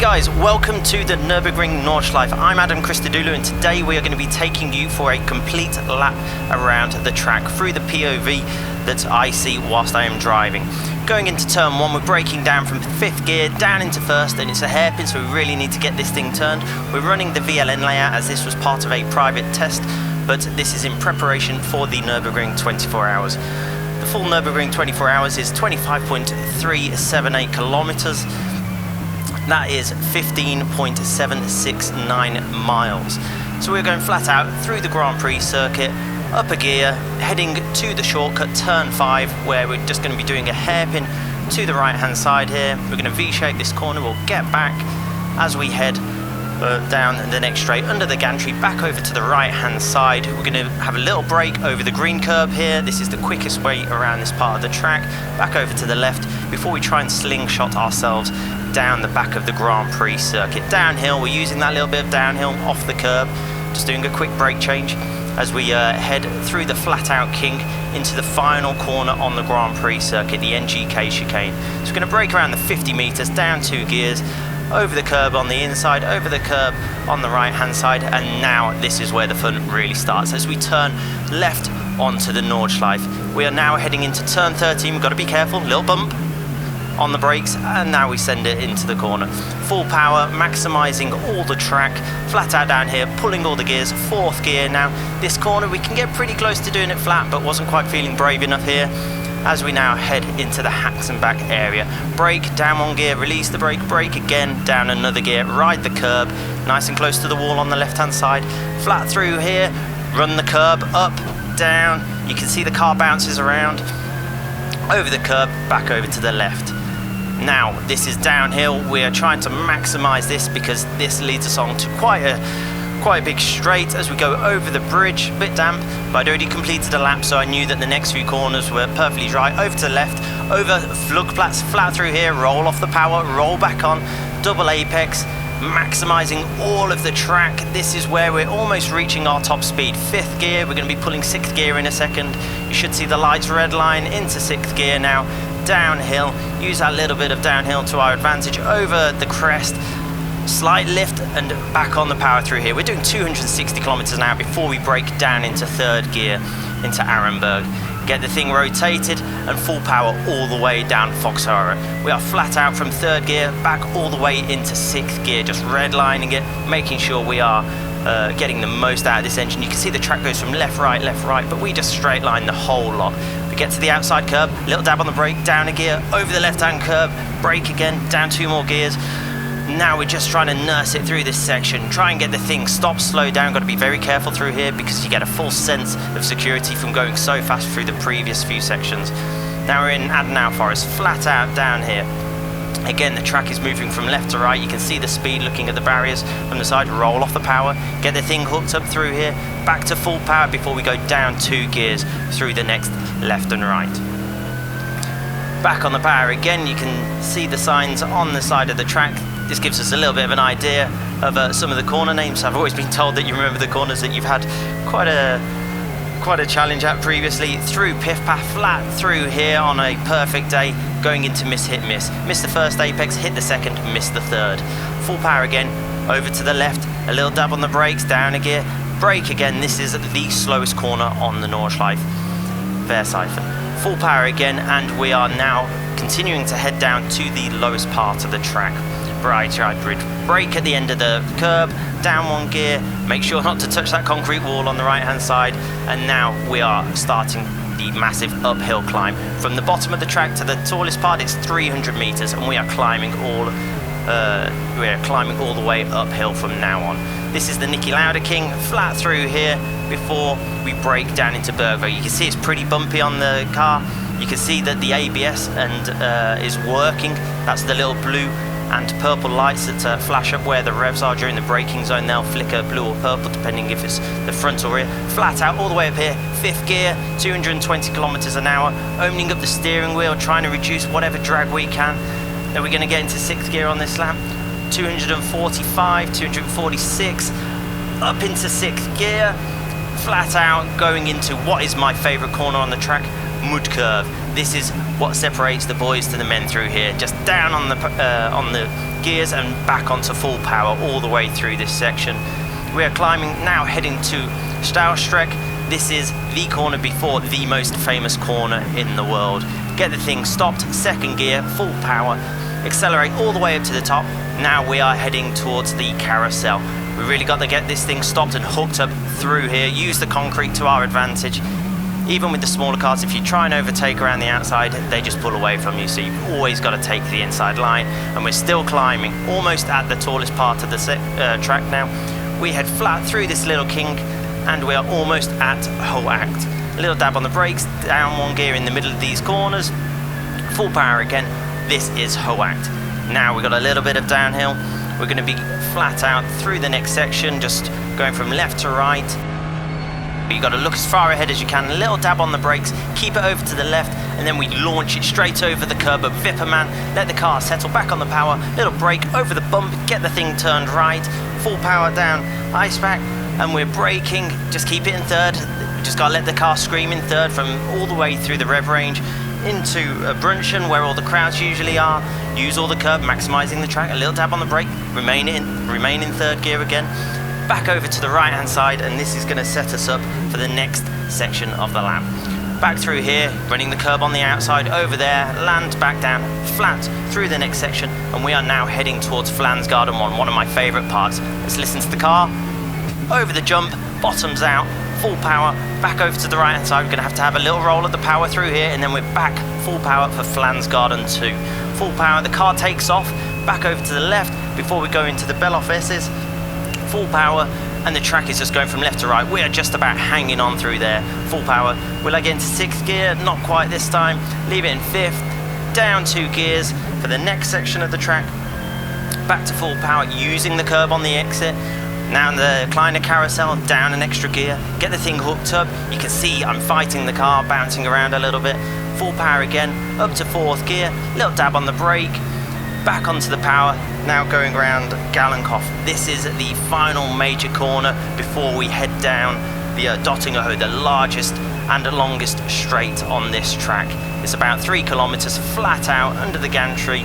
guys, welcome to the Nurburgring Nordschleife. I'm Christo, and today we are going to be taking you for a complete lap around the track through the POV that I see whilst I am driving. Going into turn 1, we're braking down from 5th gear down into 1st, and it's a hairpin, so we really need to get this thing turned. We're running the VLN layout as this was part of a private test, but this is in preparation for the Nurburgring 24 hours. The full Nurburgring 24 hours is 25.378 kilometers. That is 15.769 miles. So we're going flat out through the Grand Prix circuit, up a gear, heading to the shortcut turn 5, where we're just going to be doing a hairpin to the right hand side here. We're going to V-shape this corner, we'll get back as we head down the next straight under the gantry, back over to the right hand side. We're going to have a little break over the green curb here. This is the quickest way around this part of the track. Back over to the left before we try and slingshot ourselves down the back of the Grand Prix circuit. Downhill, we're using that little bit of downhill off the curb, just doing a quick brake change as we head through the flat out king into the final corner on the Grand Prix circuit, the NGK chicane. So we're going to brake around the 50 meters, down 2 gears, over the curb on the inside, over the curb on the right hand side, and now this is where the fun really starts. As we turn left onto the Nordschleife, we are now heading into turn 13. We've got to be careful, little bump on the brakes, and now we send it into the corner. Full power, maximising all the track, flat out down here, pulling all the gears, 4th gear now. This corner we can get pretty close to doing it flat, but wasn't quite feeling brave enough here. As we now head into the hacks and back area. Brake, down 1 gear, release the brake, brake again, down another gear, ride the curb, nice and close to the wall on the left hand side. Flat through here, run the curb, up, down, you can see the car bounces around, over the curb, back over to the left. Now, this is downhill. We are trying to maximise this because this leads us on to quite a big straight as we go over the bridge. A bit damp, but I'd already completed a lap, so I knew that the next few corners were perfectly dry. Over to the left, over Flugplatz, flat through here, roll off the power, roll back on, double apex, maximising all of the track. This is where we're almost reaching our top speed. 5th gear, we're going to be pulling 6th gear in a second. You should see the lights red line into 6th gear now. Downhill, use that little bit of downhill to our advantage over the crest, slight lift and back on the power through here. We're doing 260 kilometers an hour before we break down into 3rd gear into Arenberg. Get the thing rotated and full power all the way down Foxhara. We are flat out from 3rd gear back all the way into 6th gear, just redlining it, making sure we are getting the most out of this engine. You can see the track goes from left, right, but we just straight line the whole lot. We get to the outside curb, little dab on the brake, down a gear, over the left-hand curb, brake again, down 2 more gears. Now we're just trying to nurse it through this section, try and get the thing stop, slow down. Got to be very careful through here because you get a full sense of security from going so fast through the previous few sections. Now we're in Adenau Forest, flat out down here. Again, the track is moving from left to right. You can see the speed looking at the barriers from the side. Roll off the power, get the thing hooked up through here, back to full power before we go down 2 gears through the next left and right. Back on the power again, you can see the signs on the side of the track. This gives us a little bit of an idea of some of the corner names. I've always been told that you remember the corners that you've had quite a challenge at previously. Through Pifpaf, flat through here on a perfect day, going into miss, hit, miss. Miss the 1st apex, hit the 2nd, miss the 3rd. Full power again, over to the left, a little dab on the brakes, down a gear, brake again. This is the slowest corner on the Nordschleife, Versifen. Full power again, and we are now continuing to head down to the lowest part of the track. Right bridge, brake at the end of the curb, down 1 gear, make sure not to touch that concrete wall on the right hand side, and now we are starting the massive uphill climb. From the bottom of the track to the tallest part, it's 300 meters, and we are climbing all the way uphill from now on. This is the Niki Lauda King, flat through here before we break down into Bergamo. You can see it's pretty bumpy on the car. You can see that the ABS is working. That's the little blue and purple lights that flash up where the revs are during the braking zone. They'll flicker blue or purple depending if it's the front or rear. Flat out all the way up here, 5th gear, 220 kilometers an hour, opening up the steering wheel, trying to reduce whatever drag we can. Then we're going to get into 6th gear on this lap, 245, 246, up into 6th gear, flat out going into what is my favorite corner on the track, mud curve. This is what separates the boys to the men through here. Just down on the gears and back onto full power all the way through this section. We are climbing now, heading to Staustrec. This is the corner before the most famous corner in the world. Get the thing stopped, second gear, full power, accelerate all the way up to the top. Now we are heading towards the carousel. We really got to get this thing stopped and hooked up through here, use the concrete to our advantage. Even with the smaller cars, if you try and overtake around the outside, they just pull away from you, so you've always got to take the inside line. And we're still climbing, almost at the tallest part of the track now. We head flat through this little kink, and we are almost at Hoact. A little dab on the brakes, down one gear in the middle of these corners, full power again. This is Hoact. Now we've got a little bit of downhill. We're going to be flat out through the next section, just going from left to right. You've got to look as far ahead as you can, a little dab on the brakes, keep it over to the left, and then we launch it straight over the curb of Vipperman, let the car settle back on the power, little brake over the bump, get the thing turned right, full power down, ice back, and we're braking, just keep it in third. We just got to let the car scream in third from all the way through the rev range into Brunchen, where all the crowds usually are. Use all the curb, maximising the track, a little dab on the brake, remain in third gear again. Back over to the right hand side, and this is going to set us up for the next section of the lap. Back through here, running the curb on the outside, over there, land back down, flat through the next section, and we are now heading towards Flansgarden 1, one of my favourite parts. Let's listen to the car, over the jump, bottoms out, full power, back over to the right hand side. We're going to have a little roll of the power through here, and then we're back full power for Flansgarden 2. Full power, the car takes off, back over to the left before we go into the bell offices. Full power, and the track is just going from left to right. We are just about hanging on through there. Full power. Will I get into sixth gear? Not quite this time. Leave it in fifth. Down 2 gears for the next section of the track. Back to full power, using the curb on the exit. Now the Kleiner carousel, down an extra gear. Get the thing hooked up. You can see I'm fighting the car, bouncing around a little bit. Full power again, up to 4th gear. Little dab on the brake. Back onto the power, now going around Gallenkopf. This is the final major corner before we head down the Dottingerhoe, the largest and longest straight on this track. It's about 3 kilometers flat out under the gantry,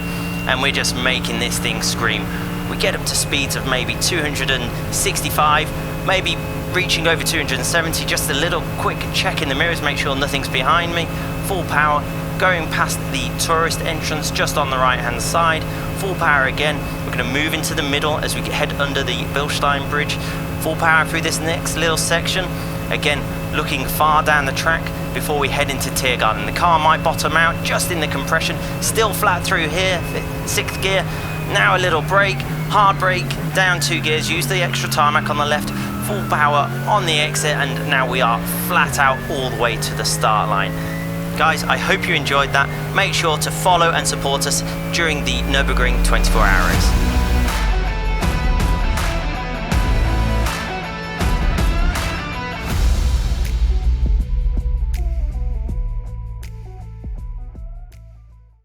and we're just making this thing scream. We get up to speeds of maybe 265, maybe reaching over 270, just a little quick check in the mirrors, make sure nothing's behind me. Full power, going past the tourist entrance just on the right hand side. Full power again. We're going to move into the middle as we head under the Bilstein Bridge. Full power through this next little section. Again, looking far down the track before we head into Tiergarten. The car might bottom out just in the compression. Still flat through here, 6th gear. Now a little brake, hard brake, down 2 gears. Use the extra tarmac on the left. Full power on the exit, and now we are flat out all the way to the start line. Guys, I hope you enjoyed that. Make sure to follow and support us during the Nurburgring 24-hour race.